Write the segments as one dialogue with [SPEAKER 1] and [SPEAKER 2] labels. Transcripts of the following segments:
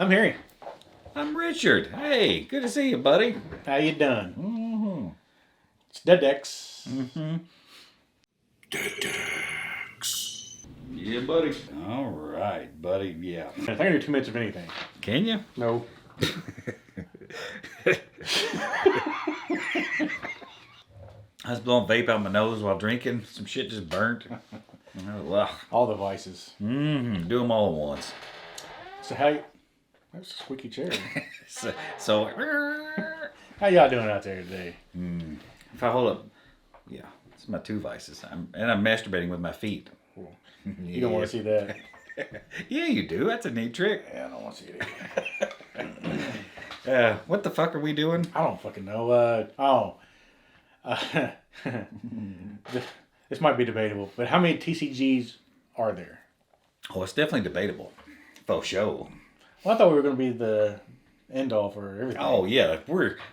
[SPEAKER 1] I'm Harry.
[SPEAKER 2] I'm Richard. Hey, good to see you, buddy.
[SPEAKER 1] How you doing?
[SPEAKER 2] Mm-hmm.
[SPEAKER 1] It's Dedex.
[SPEAKER 2] Mm-hmm. Dedex. Yeah, buddy. All right, buddy. Yeah.
[SPEAKER 1] I can do 2 minutes of anything.
[SPEAKER 2] Can you?
[SPEAKER 1] No.
[SPEAKER 2] I was blowing vape out my nose while drinking. Some shit just burnt. Ugh.
[SPEAKER 1] All the vices.
[SPEAKER 2] Mm-hmm. Do them all at once.
[SPEAKER 1] So how you... That's a squeaky chair.
[SPEAKER 2] So
[SPEAKER 1] How y'all doing out there today?
[SPEAKER 2] if I hold up, yeah, it's my two vices. I'm masturbating with my feet.
[SPEAKER 1] Cool. You don't want to see that.
[SPEAKER 2] Yeah, you do. That's a neat trick.
[SPEAKER 1] Yeah, I don't want to see it.
[SPEAKER 2] What the fuck are we doing?
[SPEAKER 1] I don't fucking know. This might be debatable, but how many TCGs are there?
[SPEAKER 2] Oh, it's definitely debatable. For sure.
[SPEAKER 1] Well, I thought we were going to be the end all for everything.
[SPEAKER 2] Oh yeah,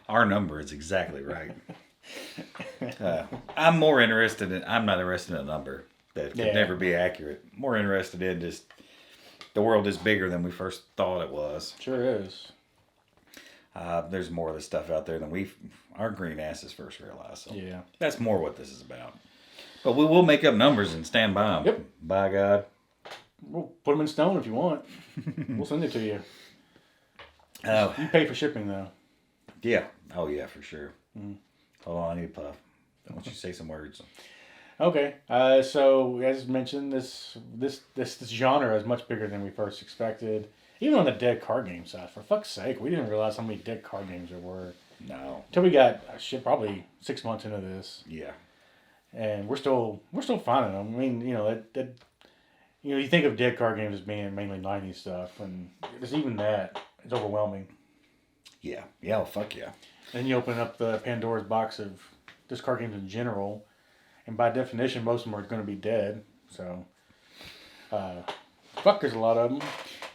[SPEAKER 2] our number is exactly right. I'm more interested in. I'm not interested in a number that could never be accurate. More interested in just the world is bigger than we first thought it was.
[SPEAKER 1] Sure is.
[SPEAKER 2] There's more of this stuff out there than our green asses first realized. So
[SPEAKER 1] Yeah.
[SPEAKER 2] that's more what this is about. But we will make up numbers and stand by them.
[SPEAKER 1] Yep.
[SPEAKER 2] By God.
[SPEAKER 1] We'll put them in stone if you want. We'll send it to you. You pay for shipping though.
[SPEAKER 2] Yeah. Oh yeah, for sure. Hold on, I need a puff. Why don't you say some words?
[SPEAKER 1] Okay. So as mentioned, this genre is much bigger than we first expected. Even on the dead card game side, for fuck's sake, we didn't realize how many dead card games there were.
[SPEAKER 2] No.
[SPEAKER 1] Until we got probably 6 months into this,
[SPEAKER 2] Yeah.
[SPEAKER 1] and we're still finding them. I mean, you think of dead card games as being mainly '90s stuff, and there's even that. It's overwhelming.
[SPEAKER 2] Yeah. Yeah. Oh, fuck yeah.
[SPEAKER 1] Then you open up the Pandora's box of just card games in general, and by definition, most of them are going to be dead. So, fuck, there's a lot of them.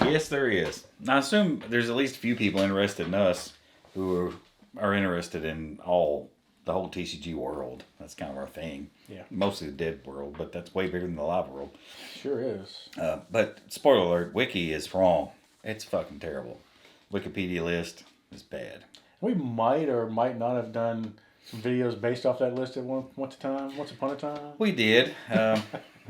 [SPEAKER 2] Yes, there is. I assume there's at least a few people interested in us who are interested in the whole TCG world. That's kind of our thing.
[SPEAKER 1] Yeah.
[SPEAKER 2] Mostly the dead world, but that's way bigger than the live world.
[SPEAKER 1] Sure is.
[SPEAKER 2] But spoiler alert, Wiki is wrong. It's fucking terrible. Wikipedia list is bad.
[SPEAKER 1] We might or might not have done some videos based off that list at once upon a time.
[SPEAKER 2] We did.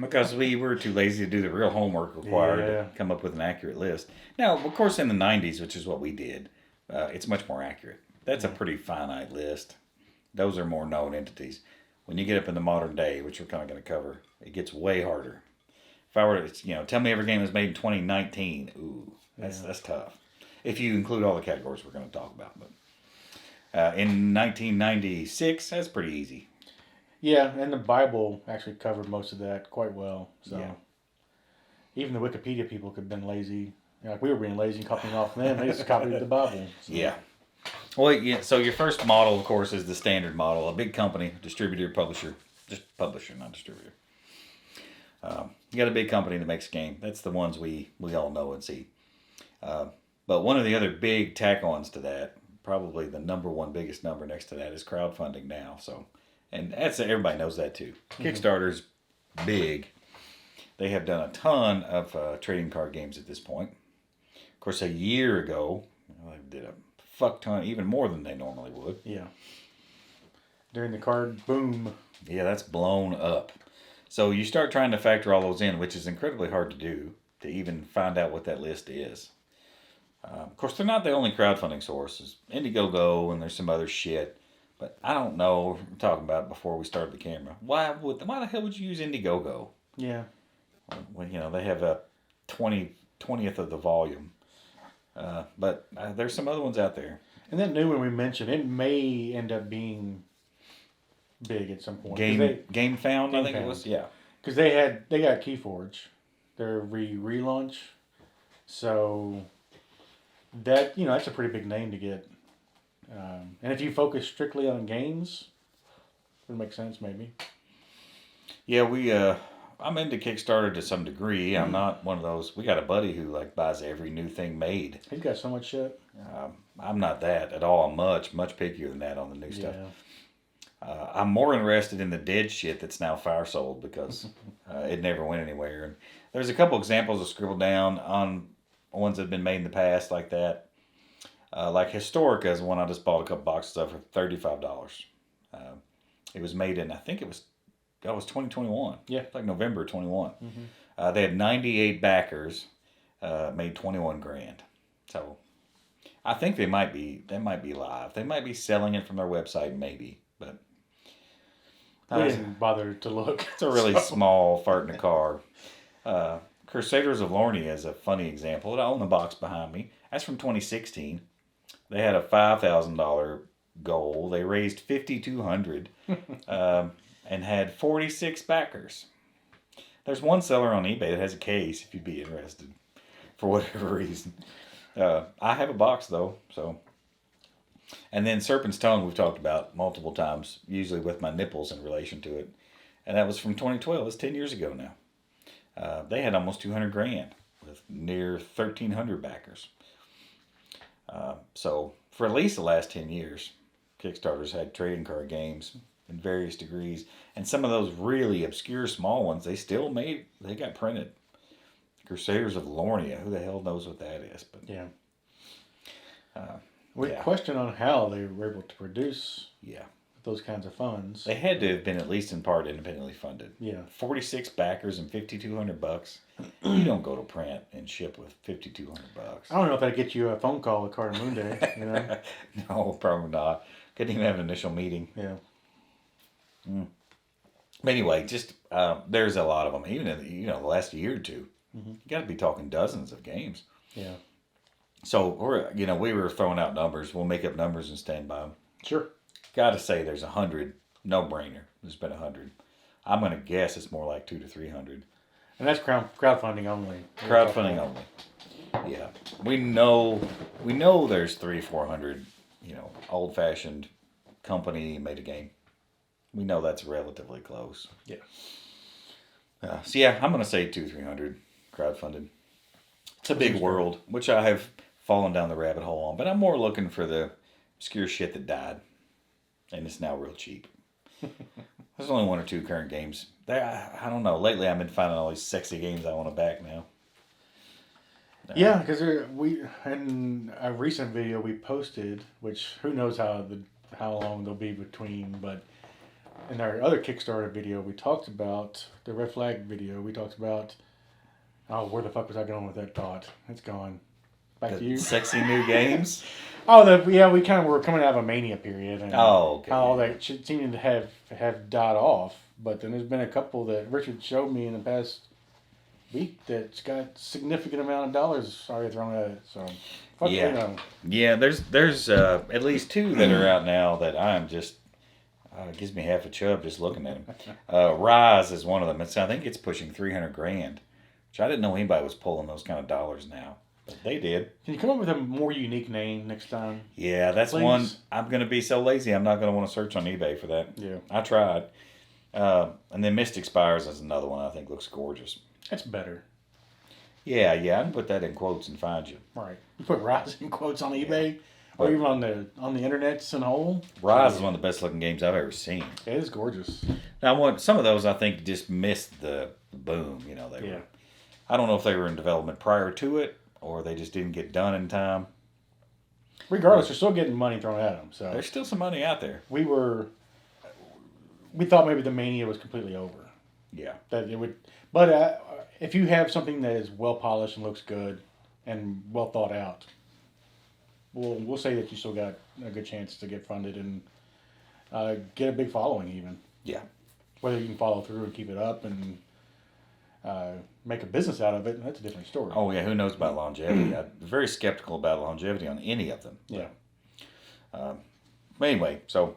[SPEAKER 2] Because we were too lazy to do the real homework required to come up with an accurate list. Now, of course, in the 90s, which is what we did, it's much more accurate. That's a pretty finite list. Those are more known entities. When you get up in the modern day, which we're kind of going to cover, it gets way harder. If I were to, tell me every game was made in 2019, that's tough. If you include all the categories we're going to talk about. But in 1996, that's pretty easy.
[SPEAKER 1] Yeah, and the Bible actually covered most of that quite well. So even the Wikipedia people could have been lazy. Like we were being lazy and copying off them. They just copied the Bible. So.
[SPEAKER 2] Yeah. Well, yeah. So your first model, of course, is the standard model. A big company, distributor, publisher. Just publisher, not distributor. You got a big company that makes a game. That's the ones we all know and see. But one of the other big tack-ons to that, probably the number one biggest number next to that, is crowdfunding now. So, and everybody knows that too. Kickstarter's big. They have done a ton of trading card games at this point. Of course, a year ago, they did a fuck ton, even more than they normally would.
[SPEAKER 1] Yeah. During the card boom.
[SPEAKER 2] Yeah, that's blown up. So you start trying to factor all those in, which is incredibly hard to do, to even find out what that list is. Of course, they're not the only crowdfunding sources. Indiegogo and there's some other shit. But I don't know, we were talking about it before we started the camera. Why the hell would you use Indiegogo?
[SPEAKER 1] Yeah.
[SPEAKER 2] Well, they have a 20th of the volume. But there's some other ones out there.
[SPEAKER 1] And that new one we mentioned, it may end up being big at some point.
[SPEAKER 2] Game Found, I think it was. Yeah.
[SPEAKER 1] Because they got Keyforge, their relaunch. So that that's a pretty big name to get. And if you focus strictly on games, it would make sense maybe.
[SPEAKER 2] Yeah, I'm into Kickstarter to some degree. I'm not one of those. We got a buddy who buys every new thing made.
[SPEAKER 1] He's got so much shit.
[SPEAKER 2] I'm not that at all. I'm much pickier than that on the new stuff. I'm more interested in the dead shit that's now fire sold because it never went anywhere. And there's a couple examples of scribbled down on ones that have been made in the past like that. Like Historica is one I just bought a couple boxes of for $35. It was made in, I think it was 2021.
[SPEAKER 1] Yeah.
[SPEAKER 2] Like November 21.
[SPEAKER 1] Mm-hmm.
[SPEAKER 2] They had 98 backers, made 21 grand. So I think they might be live. They might be selling it from their website, maybe, but
[SPEAKER 1] I didn't bother to look.
[SPEAKER 2] it's a really small fart in the car. Crusaders of Lornia is a funny example. I own the box behind me. That's from 2016. They had a $5,000 goal. They raised $5,200 and had 46 backers. There's one seller on eBay that has a case if you'd be interested for whatever reason. I have a box though, so. And then Serpent's Tongue we've talked about multiple times, usually with my nipples in relation to it. And that was from 2012. It's 10 years ago now. They had almost 200 grand with near 1,300 backers. So for at least the last 10 years, Kickstarters had trading card games in various degrees. And some of those really obscure small ones, they got printed. Crusaders of Lornia, who the hell knows what that is? But
[SPEAKER 1] yeah. We question on how they were able to produce those kinds of funds.
[SPEAKER 2] They had to have been at least in part independently funded.
[SPEAKER 1] Yeah.
[SPEAKER 2] 46 backers and $5,200. You don't go to print and ship with $5,200.
[SPEAKER 1] I don't know if that'd get you a phone call with Carter Moon Day, you know?
[SPEAKER 2] No, probably not. Couldn't even have an initial meeting.
[SPEAKER 1] Yeah.
[SPEAKER 2] But anyway, just there's a lot of them. Even in the last year or two, you got to be talking dozens of games.
[SPEAKER 1] Yeah.
[SPEAKER 2] So we were throwing out numbers. We'll make up numbers and stand by them.
[SPEAKER 1] Sure.
[SPEAKER 2] Got to say, there's 100. No brainer. There's been 100. I'm gonna guess it's more like 200 to 300.
[SPEAKER 1] And that's crowdfunding only.
[SPEAKER 2] Crowdfunding only. Yeah, we know there's 300-400. Old fashioned company made a game. We know that's relatively close.
[SPEAKER 1] Yeah.
[SPEAKER 2] So yeah, I'm gonna say 200-300 crowdfunded. It's a big world, which I have fallen down the rabbit hole on, but I'm more looking for the obscure shit that died, and it's now real cheap. There's only one or two current games. I don't know. Lately, I've been finding all these sexy games I want to back now.
[SPEAKER 1] Yeah, because in a recent video we posted, which who knows how long they'll be between, but in our other Kickstarter video we talked about the Red Flag video. We talked about where the fuck was I going with that thought? It's gone. Back to you.
[SPEAKER 2] Sexy new games.
[SPEAKER 1] We kind of were coming out of a mania period, and
[SPEAKER 2] okay.
[SPEAKER 1] how all that shit seemed to have died off. But then there's been a couple that Richard showed me in the past week that's got significant amount of dollars already thrown at it. So,
[SPEAKER 2] yeah. There's at least two that are out now that I'm just gives me half a chub just looking at them. Rise is one of them. I think it's pushing 300 grand, which I didn't know anybody was pulling those kind of dollars now. But they did.
[SPEAKER 1] Can you come up with a more unique name next time?
[SPEAKER 2] Yeah, that's please? One. I'm going to be so lazy, I'm not going to want to search on eBay for that.
[SPEAKER 1] Yeah.
[SPEAKER 2] I tried. And then Mystic Spires is another one I think looks gorgeous.
[SPEAKER 1] That's better.
[SPEAKER 2] Yeah, I can put that in quotes and find you.
[SPEAKER 1] Right. You put Rise in quotes on eBay? Or even on the internet in whole?
[SPEAKER 2] Rise is one of the best looking games I've ever seen.
[SPEAKER 1] It is gorgeous.
[SPEAKER 2] Now, some of those I think just missed the boom. They were. I don't know if they were in development prior to it, or they just didn't get done in time.
[SPEAKER 1] Regardless, you're still getting money thrown at them. So
[SPEAKER 2] there's still some money out there.
[SPEAKER 1] We thought maybe the mania was completely over.
[SPEAKER 2] Yeah.
[SPEAKER 1] That it would, but if you have something that is well polished and looks good and well thought out, we'll say that you still got a good chance to get funded and get a big following even.
[SPEAKER 2] Yeah.
[SPEAKER 1] Whether you can follow through and keep it up and make a business out of it, that's a different story.
[SPEAKER 2] Oh, yeah, who knows about longevity? I'm very skeptical about longevity on any of them.
[SPEAKER 1] Yeah.
[SPEAKER 2] But anyway, so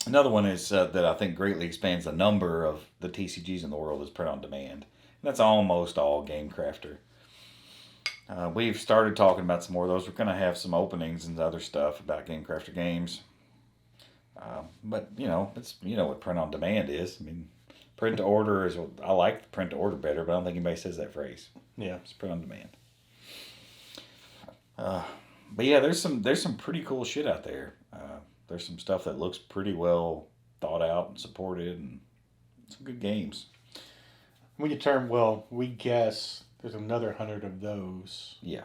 [SPEAKER 2] another one is that I think greatly expands the number of the TCGs in the world is print on demand. And that's almost all Game Crafter. We've started talking about some more of those. We're going to have some openings and other stuff about Game Crafter games. But, it's what print on demand is. I mean, print to order is, I like print to order better, but I don't think anybody says that phrase.
[SPEAKER 1] Yeah.
[SPEAKER 2] It's print on demand. But yeah, there's some pretty cool shit out there. There's some stuff that looks pretty well thought out and supported, and some good games.
[SPEAKER 1] We guess there's another 100 of those
[SPEAKER 2] Yeah.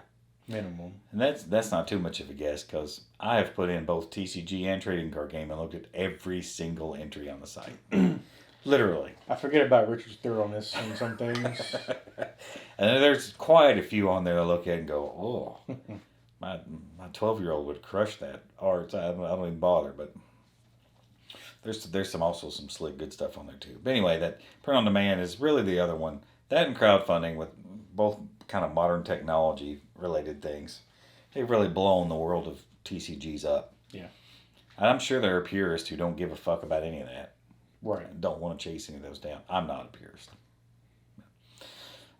[SPEAKER 1] minimum.
[SPEAKER 2] And that's not too much of a guess because I have put in both TCG and trading card game and looked at every single entry on the site. Literally.
[SPEAKER 1] I forget about Richard's thoroughness on some things.
[SPEAKER 2] And there's quite a few on there I look at and go, oh, my 12-year-old would crush that art. I don't even bother, but there's some slick good stuff on there too. But anyway, that print on demand is really the other one. That and crowdfunding with both kind of modern technology related things. They've really blown the world of TCGs up.
[SPEAKER 1] Yeah.
[SPEAKER 2] And I'm sure there are purists who don't give a fuck about any of that.
[SPEAKER 1] Right.
[SPEAKER 2] And don't want to chase any of those down. I'm not a purist.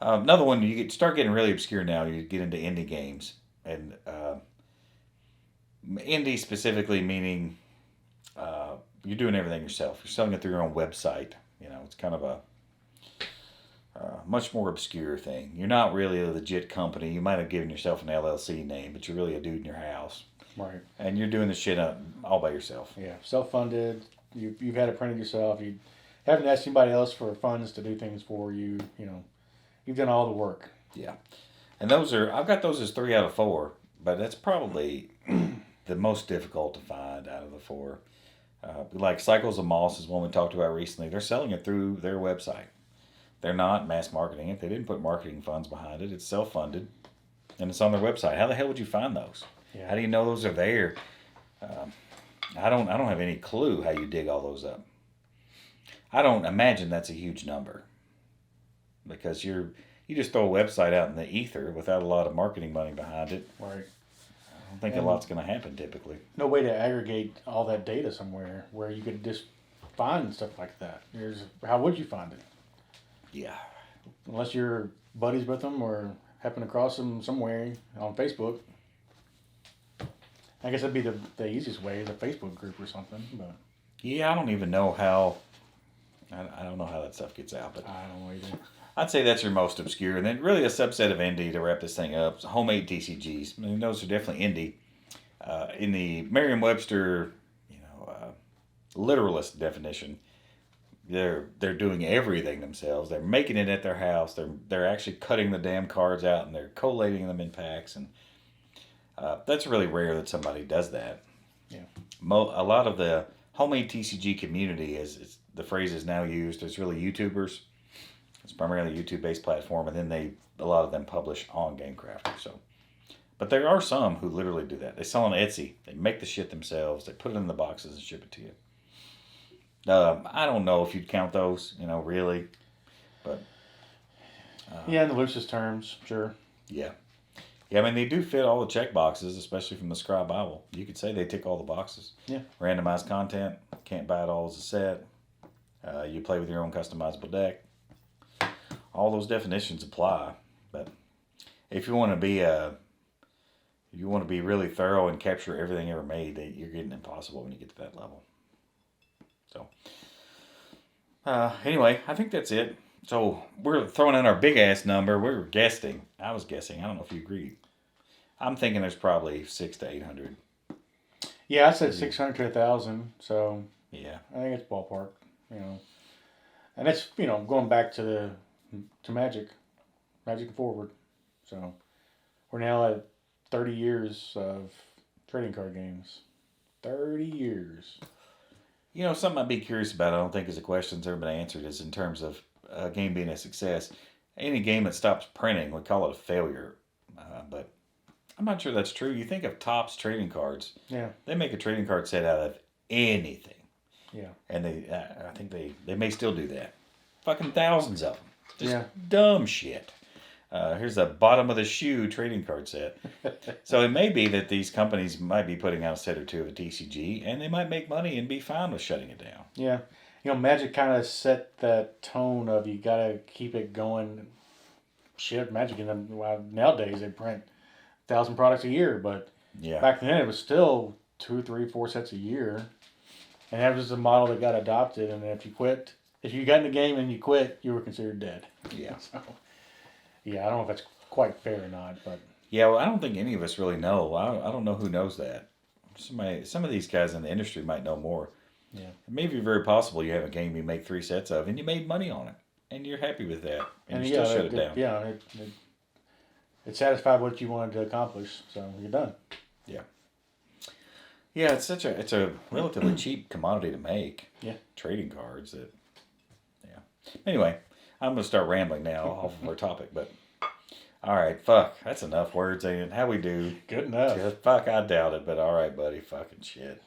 [SPEAKER 2] Another one, start getting really obscure now. You get into indie games. And indie specifically meaning you're doing everything yourself. You're selling it through your own website. It's kind of a much more obscure thing. You're not really a legit company. You might have given yourself an LLC name, but you're really a dude in your house.
[SPEAKER 1] Right.
[SPEAKER 2] And you're doing the shit all by yourself.
[SPEAKER 1] Yeah. Self-funded. You've had it printed yourself. You haven't asked anybody else for funds to do things for you. You've done all the work.
[SPEAKER 2] Yeah. And I've got those as 3 out of 4, but that's probably the most difficult to find out of the 4. Like Cycles of Moss is one we talked about recently. They're selling it through their website. They're not mass marketing it. They didn't put marketing funds behind it. It's self-funded, and it's on their website. How the hell would you find those?
[SPEAKER 1] Yeah.
[SPEAKER 2] How do you know those are there? I don't have any clue how you dig all those up. I don't imagine that's a huge number because you just throw a website out in the ether without a lot of marketing money behind it.
[SPEAKER 1] Right.
[SPEAKER 2] I don't think a lot's going to happen typically.
[SPEAKER 1] No way to aggregate all that data somewhere where you could just find stuff like that. How would you find it?
[SPEAKER 2] Yeah.
[SPEAKER 1] Unless you're buddies with them or happen across them somewhere on Facebook. I guess that'd be the easiest way, the Facebook group or something. But
[SPEAKER 2] Yeah, I don't even know how. I don't know how that stuff gets out, but
[SPEAKER 1] I don't know either.
[SPEAKER 2] I'd say that's your most obscure, and then really a subset of indie to wrap this thing up. Homemade TCGs. I mean, those are definitely indie. In the Merriam-Webster, literalist definition, they're doing everything themselves. They're making it at their house. They're actually cutting the damn cards out and they're collating them in packs, and that's really rare that somebody does that.
[SPEAKER 1] Yeah.
[SPEAKER 2] A lot of the homemade TCG community the phrase is now used. It's really YouTubers. It's primarily a YouTube-based platform, and then a lot of them publish on GameCrafter. So, but there are some who literally do that. They sell on Etsy. They make the shit themselves. They put it in the boxes and ship it to you. I don't know if you'd count those, really, but
[SPEAKER 1] Yeah, in the loosest terms, sure.
[SPEAKER 2] yeah. Yeah, I mean, they do fit all the check boxes, especially from the Scribe Bible. You could say they tick all the boxes.
[SPEAKER 1] Yeah.
[SPEAKER 2] Randomized content. Can't buy it all as a set. You play with your own customizable deck. All those definitions apply. But if you want to be really thorough and capture everything ever made, you're getting impossible when you get to that level. So, anyway, I think that's it. So we're throwing in our big ass number. We're guessing. I was guessing. I don't know if you agreed. I'm thinking there's probably 600 to 800.
[SPEAKER 1] Yeah, I said 600 to 1,000. So
[SPEAKER 2] Yeah.
[SPEAKER 1] I think it's ballpark. And it's going back to Magic and forward. So we're now at 30 years of trading card games. 30 years.
[SPEAKER 2] Something I'd be curious about, I don't think is a question that's ever been answered, is in terms of a game being a success. Any game that stops printing, we call it a failure. But I'm not sure that's true. You think of Topps trading cards.
[SPEAKER 1] Yeah.
[SPEAKER 2] They make a trading card set out of anything.
[SPEAKER 1] Yeah.
[SPEAKER 2] And I think they may still do that. Fucking thousands of them. Just dumb shit. Here's a bottom of the shoe trading card set. So it may be that these companies might be putting out a set or two of a TCG, and they might make money and be fine with shutting it down.
[SPEAKER 1] Yeah. Magic kind of set that tone of you got to keep it going. Shit, Magic, nowadays they print 1,000 products a year, but back then it was still 2, 3, 4 sets a year. And that was the model that got adopted, and if you got in the game and you quit, you were considered dead.
[SPEAKER 2] Yeah.
[SPEAKER 1] So, yeah, I don't know if that's quite fair or not, but
[SPEAKER 2] yeah, well, I don't think any of us really know. I don't know who knows that. Some of these guys in the industry might know more.
[SPEAKER 1] Yeah.
[SPEAKER 2] It may be very possible you have a game you make 3 sets of, and you made money on it, and you're happy with that, and you still shut it down.
[SPEAKER 1] Yeah, it satisfied what you wanted to accomplish, so you're done.
[SPEAKER 2] Yeah, it's a relatively cheap commodity to make.
[SPEAKER 1] Yeah.
[SPEAKER 2] Trading cards that. Yeah. Anyway, I'm gonna start rambling now off of our topic, but all right, fuck, that's enough words. And how we do?
[SPEAKER 1] Good enough.
[SPEAKER 2] Just fuck, I doubt it, but all right, buddy, fucking shit.